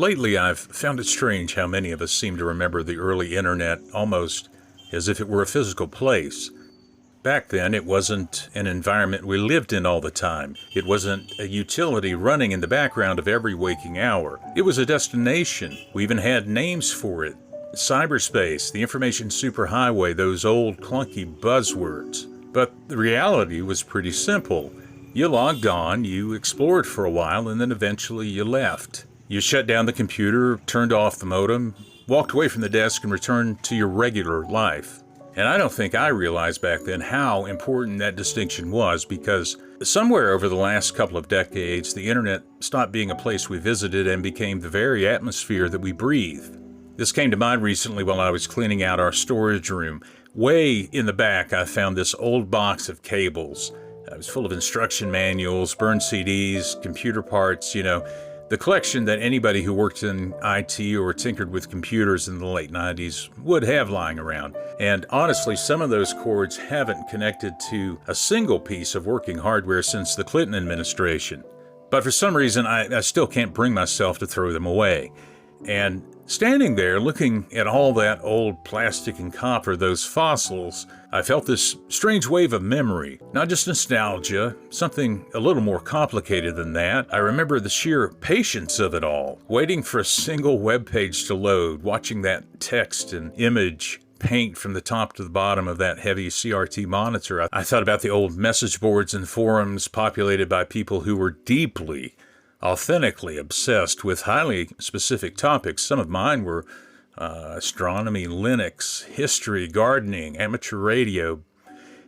Lately, I've found it strange how many of us seem to remember the early internet almost as if it were a physical place. Back then, it wasn't an environment we lived in all the time. It wasn't a utility running in the background of every waking hour. It was a destination. We even had names for it. Cyberspace, the information superhighway, those old clunky buzzwords. But the reality was pretty simple. You logged on, you explored for a while, and then eventually you left. You shut down the computer, turned off the modem, walked away from the desk, and returned to your regular life. And I don't think I realized back then how important that distinction was, because somewhere over the last couple of decades, the internet stopped being a place we visited and became the very atmosphere that we breathe. This came to mind recently while I was cleaning out our storage room. Way in the back, I found this old box of cables. It was full of instruction manuals, burned CDs, computer parts, the collection that anybody who worked in IT or tinkered with computers in the late 90s would have lying around. And honestly, some of those cords haven't connected to a single piece of working hardware since the Clinton administration. But for some reason, I still can't bring myself to throw them away. And standing there looking at all that old plastic and copper, those fossils, I felt this strange wave of memory, not just nostalgia, something a little more complicated than that. I remember the sheer patience of it all, waiting for a single web page to load, watching that text and image paint from the top to the bottom of that heavy CRT monitor. I thought about the old message boards and forums populated by people who were deeply, authentically obsessed with highly specific topics. Some of mine were astronomy, Linux, history, gardening, amateur radio.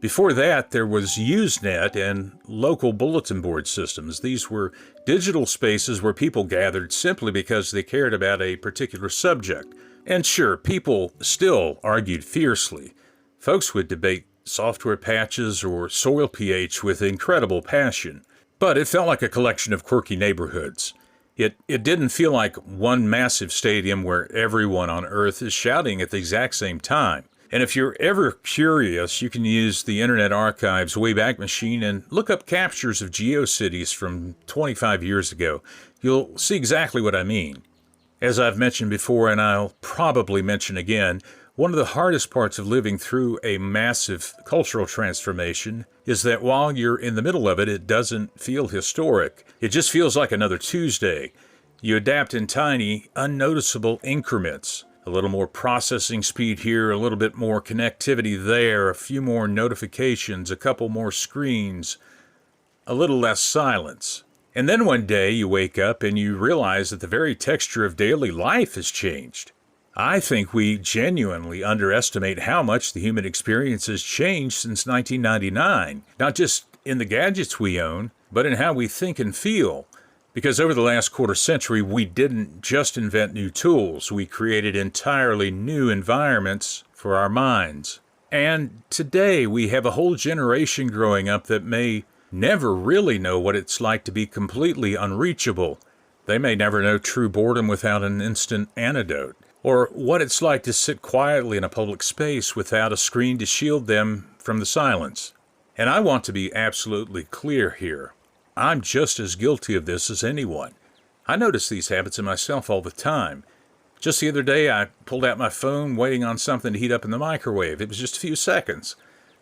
Before that, there was Usenet and local bulletin board systems. These were digital spaces where people gathered simply because they cared about a particular subject. And sure, people still argued fiercely. Folks would debate software patches or soil pH with incredible passion. But it felt like a collection of quirky neighborhoods. It didn't feel like one massive stadium where everyone on Earth is shouting at the exact same time. And if you're ever curious, you can use the Internet Archive's Wayback Machine and look up captures of GeoCities from 25 years ago. You'll see exactly what I mean. As I've mentioned before, and I'll probably mention again, one of the hardest parts of living through a massive cultural transformation is that while you're in the middle of it, it doesn't feel historic. It just feels like another Tuesday. You adapt in tiny, unnoticeable increments. A little more processing speed here, a little bit more connectivity there, a few more notifications, a couple more screens, a little less silence. And then one day you wake up and you realize that the very texture of daily life has changed. I think we genuinely underestimate how much the human experience has changed since 1999, not just in the gadgets we own, but in how we think and feel. Because over the last quarter century, we didn't just invent new tools, we created entirely new environments for our minds. And today we have a whole generation growing up that may never really know what it's like to be completely unreachable. They may never know true boredom without an instant antidote, or what it's like to sit quietly in a public space without a screen to shield them from the silence. And I want to be absolutely clear here. I'm just as guilty of this as anyone. I notice these habits in myself all the time. Just the other day, I pulled out my phone waiting on something to heat up in the microwave. It was just a few seconds.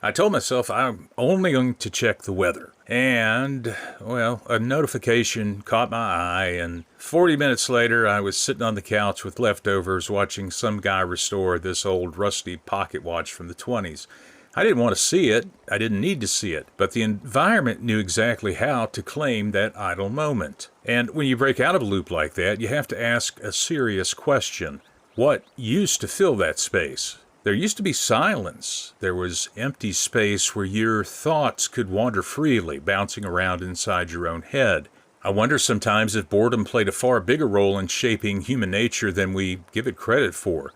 I told myself I'm only going to check the weather. And, well, a notification caught my eye, and 40 minutes later, I was sitting on the couch with leftovers watching some guy restore this old rusty pocket watch from the 20s. I didn't want to see it. I didn't need to see it. But the environment knew exactly how to claim that idle moment. And when you break out of a loop like that, you have to ask a serious question. What used to fill that space? There used to be silence. There was empty space where your thoughts could wander freely, bouncing around inside your own head. I wonder sometimes if boredom played a far bigger role in shaping human nature than we give it credit for.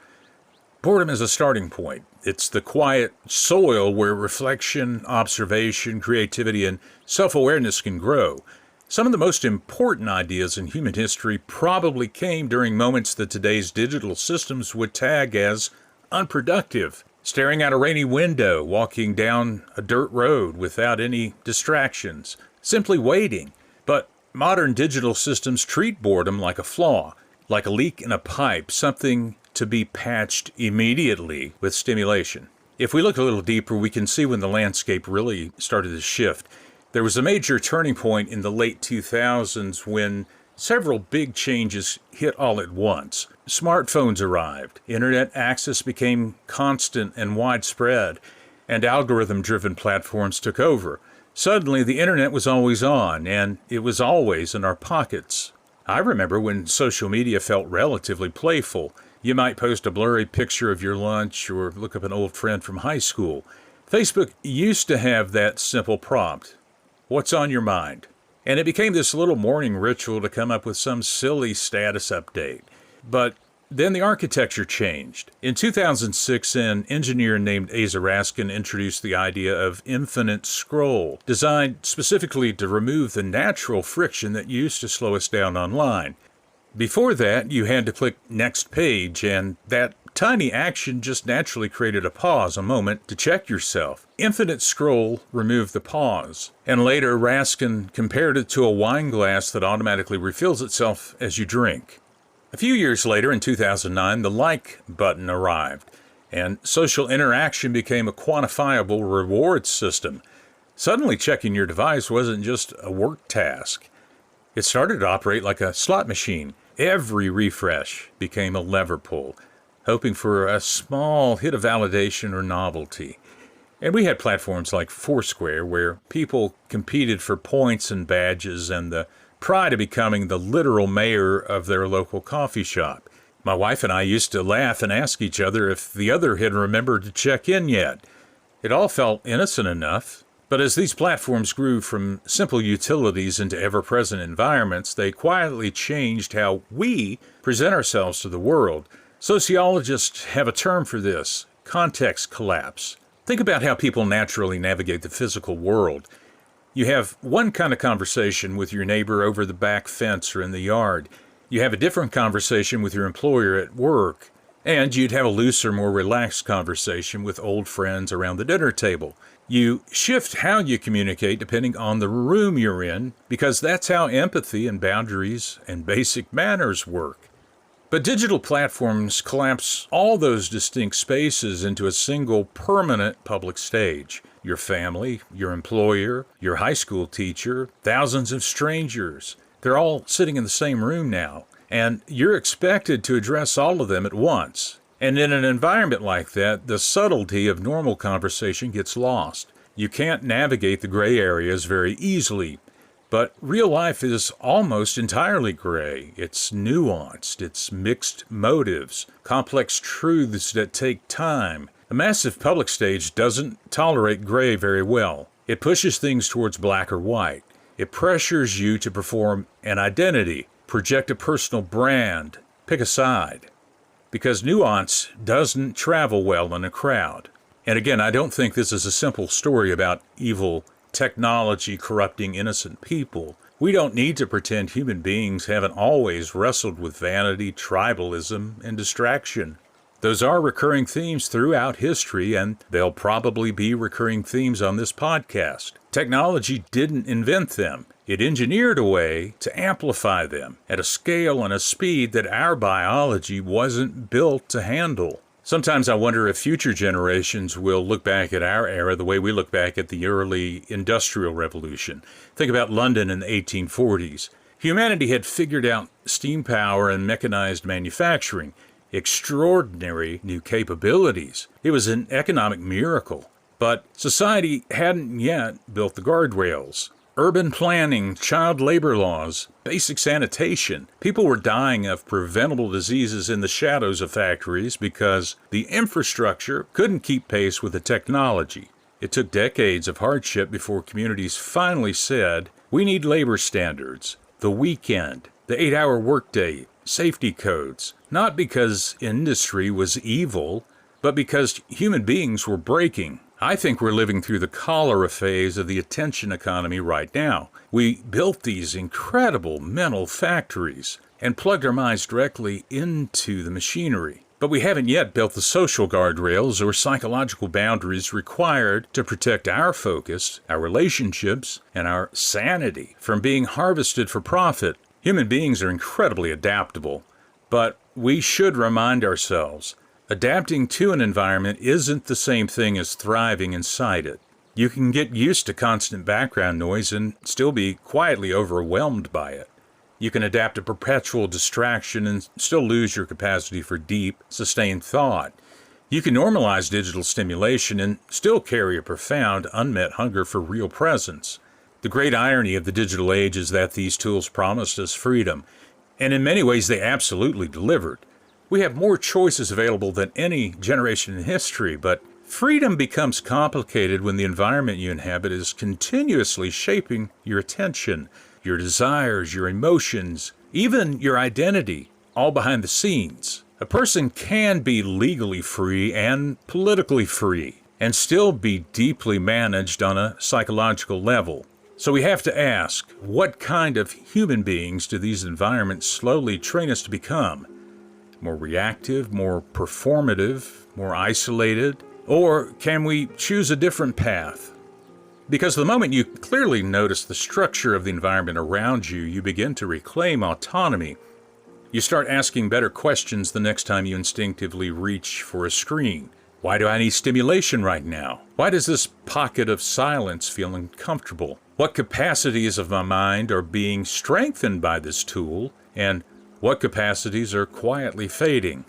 Boredom is a starting point. It's the quiet soil where reflection, observation, creativity, and self-awareness can grow. Some of the most important ideas in human history probably came during moments that today's digital systems would tag as unproductive. Staring out a rainy window, walking down a dirt road without any distractions, simply waiting. But modern digital systems treat boredom like a flaw. like a leak in a pipe, something to be patched immediately with stimulation. If we look a little deeper, we can see when the landscape really started to shift. There was a major turning point in the late 2000s when several big changes hit all at once. Smartphones arrived, internet access became constant and widespread, and algorithm-driven platforms took over. Suddenly, the internet was always on, and it was always in our pockets. I remember when social media felt relatively playful. You might post a blurry picture of your lunch or look up an old friend from high school. Facebook used to have that simple prompt, "What's on your mind?" And it became this little morning ritual to come up with some silly status update. But then the architecture changed. In 2006, an engineer named Asa Raskin introduced the idea of infinite scroll, designed specifically to remove the natural friction that used to slow us down online. Before that, you had to click next page, and that tiny action just naturally created a pause, a moment to check yourself. Infinite scroll removed the pause, and later Raskin compared it to a wine glass that automatically refills itself as you drink. A few years later, in 2009, the like button arrived, and social interaction became a quantifiable reward system. Suddenly, checking your device wasn't just a work task. It started to operate like a slot machine. Every refresh became a lever pull, hoping for a small hit of validation or novelty. And we had platforms like Foursquare, where people competed for points and badges and the pride of becoming the literal mayor of their local coffee shop. My wife and I used to laugh and ask each other if the other had remembered to check in yet. It all felt innocent enough. But as these platforms grew from simple utilities into ever-present environments, they quietly changed how we present ourselves to the world. Sociologists have a term for this: context collapse. Think about how people naturally navigate the physical world. You have one kind of conversation with your neighbor over the back fence or in the yard. You have a different conversation with your employer at work. And you'd have a looser, more relaxed conversation with old friends around the dinner table. You shift how you communicate depending on the room you're in, because that's how empathy and boundaries and basic manners work. But digital platforms collapse all those distinct spaces into a single permanent public stage. Your family, your employer, your high school teacher, thousands of strangers, they're all sitting in the same room now, and you're expected to address all of them at once. And in an environment like that, the subtlety of normal conversation gets lost. You can't navigate the gray areas very easily. But real life is almost entirely gray. It's nuanced, it's mixed motives, complex truths that take time. A massive public stage doesn't tolerate gray very well. It pushes things towards black or white. It pressures you to perform an identity, project a personal brand, pick a side. Because nuance doesn't travel well in a crowd. And again, I don't think this is a simple story about evil technology corrupting innocent people. We don't need to pretend human beings haven't always wrestled with vanity, tribalism, and distraction. Those are recurring themes throughout history, and they'll probably be recurring themes on this podcast. Technology didn't invent them. It engineered a way to amplify them at a scale and a speed that our biology wasn't built to handle. Sometimes I wonder if future generations will look back at our era the way we look back at the early Industrial Revolution. Think about London in the 1840s. Humanity had figured out steam power and mechanized manufacturing. Extraordinary new capabilities. It was an economic miracle. But society hadn't yet built the guardrails. Urban planning, child labor laws, basic sanitation. People were dying of preventable diseases in the shadows of factories because the infrastructure couldn't keep pace with the technology. It took decades of hardship before communities finally said, we need labor standards, the weekend, the 8-hour workday, safety codes, not because industry was evil, but because human beings were breaking. I think we're living through the cholera phase of the attention economy right now. We built these incredible mental factories and plugged our minds directly into the machinery. But we haven't yet built the social guardrails or psychological boundaries required to protect our focus, our relationships, and our sanity from being harvested for profit. Human beings are incredibly adaptable, But we should remind ourselves, adapting to an environment isn't the same thing as thriving inside it. You can get used to constant background noise and still be quietly overwhelmed by it. You can adapt to perpetual distraction and still lose your capacity for deep, sustained thought. You can normalize digital stimulation and still carry a profound, unmet hunger for real presence. The great irony of the digital age is that these tools promised us freedom, and in many ways they absolutely delivered. We have more choices available than any generation in history, but freedom becomes complicated when the environment you inhabit is continuously shaping your attention, your desires, your emotions, even your identity, all behind the scenes. A person can be legally free and politically free, and still be deeply managed on a psychological level. So we have to ask, what kind of human beings do these environments slowly train us to become? More reactive, more performative, more isolated? Or can we choose a different path? Because the moment you clearly notice the structure of the environment around you, you begin to reclaim autonomy. You start asking better questions the next time you instinctively reach for a screen. Why do I need stimulation right now? Why does this pocket of silence feel uncomfortable? What capacities of my mind are being strengthened by this tool, and what capacities are quietly fading?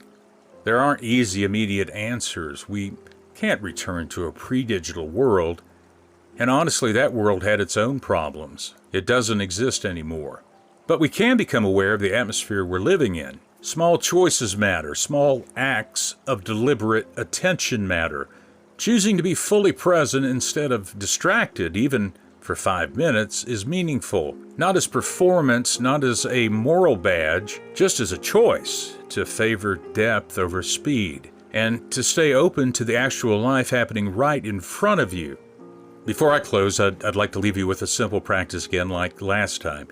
There aren't easy, immediate answers. We can't return to a pre-digital world, and honestly, that world had its own problems. It doesn't exist anymore. But we can become aware of the atmosphere we're living in. Small choices matter. Small acts of deliberate attention matter. Choosing to be fully present instead of distracted, even for 5 minutes, is meaningful. Not as performance, not as a moral badge, just as a choice to favor depth over speed, and to stay open to the actual life happening right in front of you. Before I close, I'd like to leave you with a simple practice again like last time.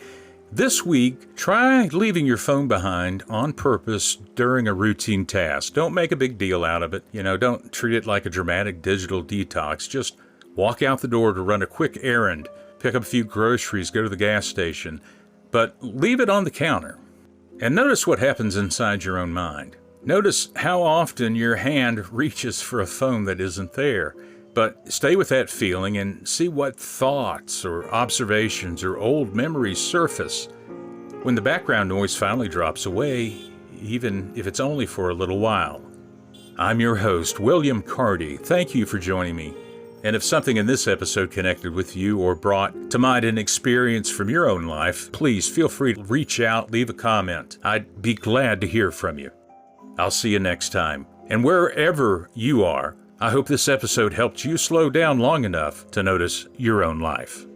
This week, try leaving your phone behind on purpose during a routine task. Don't make a big deal out of it. Don't treat it like a dramatic digital detox. Just walk out the door to run a quick errand, pick up a few groceries, go to the gas station, but leave it on the counter. And notice what happens inside your own mind. Notice how often your hand reaches for a phone that isn't there. But stay with that feeling and see what thoughts or observations or old memories surface when the background noise finally drops away, even if it's only for a little while. I'm your host, William Carty. Thank you for joining me. And if something in this episode connected with you or brought to mind an experience from your own life, please feel free to reach out, leave a comment. I'd be glad to hear from you. I'll see you next time. And wherever you are, I hope this episode helped you slow down long enough to notice your own life.